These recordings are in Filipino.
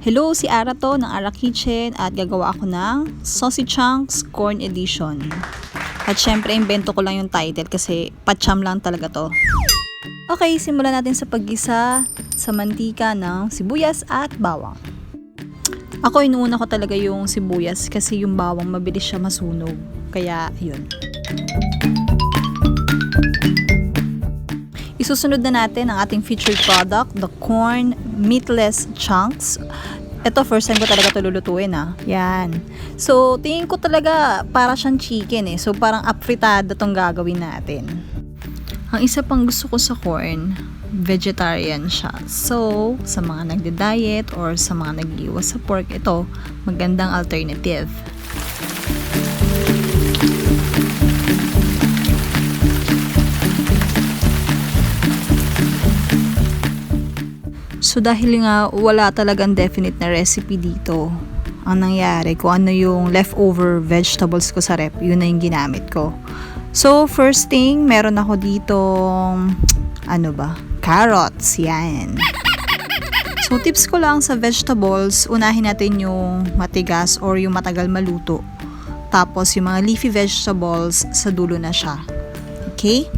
Hello, si Arra to ng Arra Kitchen at gagawa ako ng Saucy Chunks Corn Edition. At syempre, imbento ko lang yung title kasi Pacham lang talaga to. Okay, simulan natin sa paggisa sa mantika ng sibuyas at bawang. Ako, inuuna ko talaga yung sibuyas kasi yung bawang mabilis siya masunog. Kaya, yun. Isusunod na natin ang ating featured product, the corn meatless chunks. Ito, first time ko talaga ito lulutuin Yan. So, tingin ko talaga para siyang chicken So, parang apritada itong gagawin natin. Ang isa pang gusto ko sa corn, vegetarian siya. So, sa mga nagde-diet or sa mga nag-iwas sa pork, ito, magandang alternative. So dahil nga wala talagang definite na recipe dito, ang nangyari kung ano yung leftover vegetables ko sa rep, yun na yung ginamit ko. So first thing, meron ako ditong carrots, yan. So tips ko lang sa vegetables, unahin natin yung matigas or yung matagal maluto. Tapos yung mga leafy vegetables, sa dulo na siya. Okay?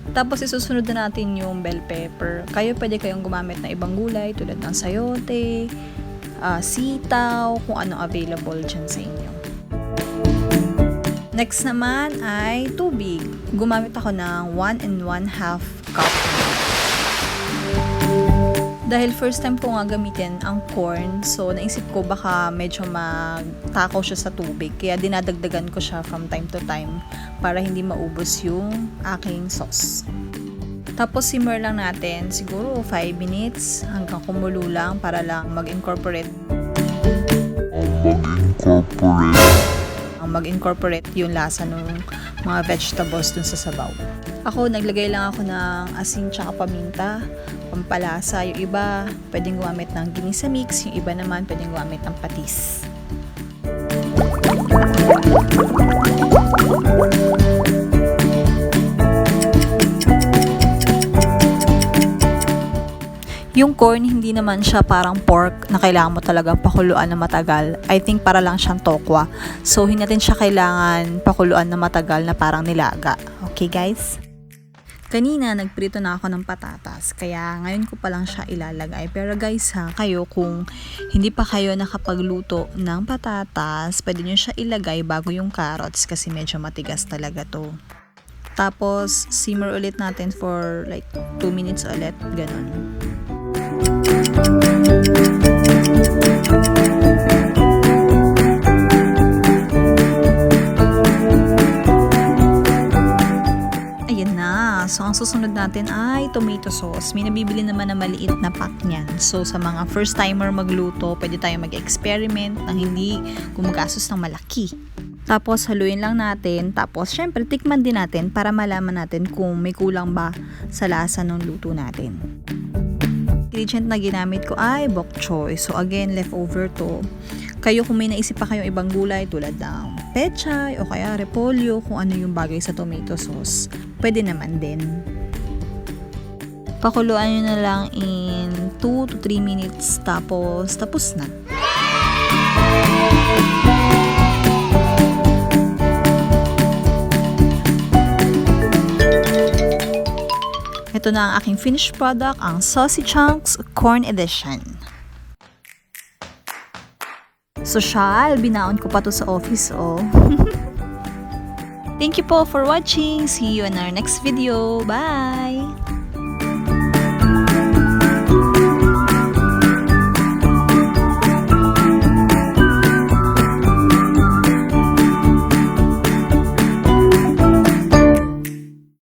Tapos isusunod na natin yung bell pepper. Pwede kayong gumamit ng ibang gulay tulad ng sayote, sitaw, kung ano available dyan sa inyo. Next naman ay tubig. Gumamit ako ng 1 1/2 cup. Dahil first time ko nga gamitin ang corn, so naisip ko baka medyo magtakaw siya sa tubig. Kaya dinadagdagan ko siya from time to time para hindi maubos yung aking sauce. Tapos simmer lang natin siguro 5 minutes hanggang kumulo lang para lang mag-incorporate yung lasa ng mga vegetables dun sa sabaw. Ako, naglagay lang ako ng asin tsaka paminta, pampalasa. Yung iba, pwedeng gumamit ng ginisa mix. Yung iba naman, pwedeng gumamit ng patis. Yung corn, hindi naman siya parang pork na kailangan mo talagang pakuluan na matagal. I think para lang siyang tokwa. So, hindi natin siya kailangan pakuluan na matagal na parang nilaga. Okay, guys? Kanina, nagprito na ako ng patatas. Kaya, ngayon ko pa lang siya ilalagay. Pero guys kayo kung hindi pa kayo nakapagluto ng patatas, pwede nyo siya ilagay bago yung carrots kasi medyo matigas talaga to. Tapos, simmer ulit natin for like 2 minutes ulit. Ganon. Ayan na. So, ang susunod natin ay tomato sauce. May nabibili naman na maliit na pack niyan. So, sa mga first timer magluto, pwede tayo mag-experiment ng hindi gumagastos ng malaki. Tapos, haluin lang natin. Tapos, syempre, tikman din natin para malaman natin kung may kulang ba sa lasa ng luto natin. Ingredient na ginamit ko ay bok choy. So again, leftover to. Kayo kung may naisip pa kayong ibang gulay tulad ng pechay o kaya repolyo, kung ano yung bagay sa tomato sauce, pwede naman din. Pakuluan nyo na lang in 2 to 3 minutes tapos na. Ito na ang aking finished product, ang Saucy Chunks Corn Edition. Social, binaon ko pa to sa office, Thank you po for watching. See you in our next video. Bye!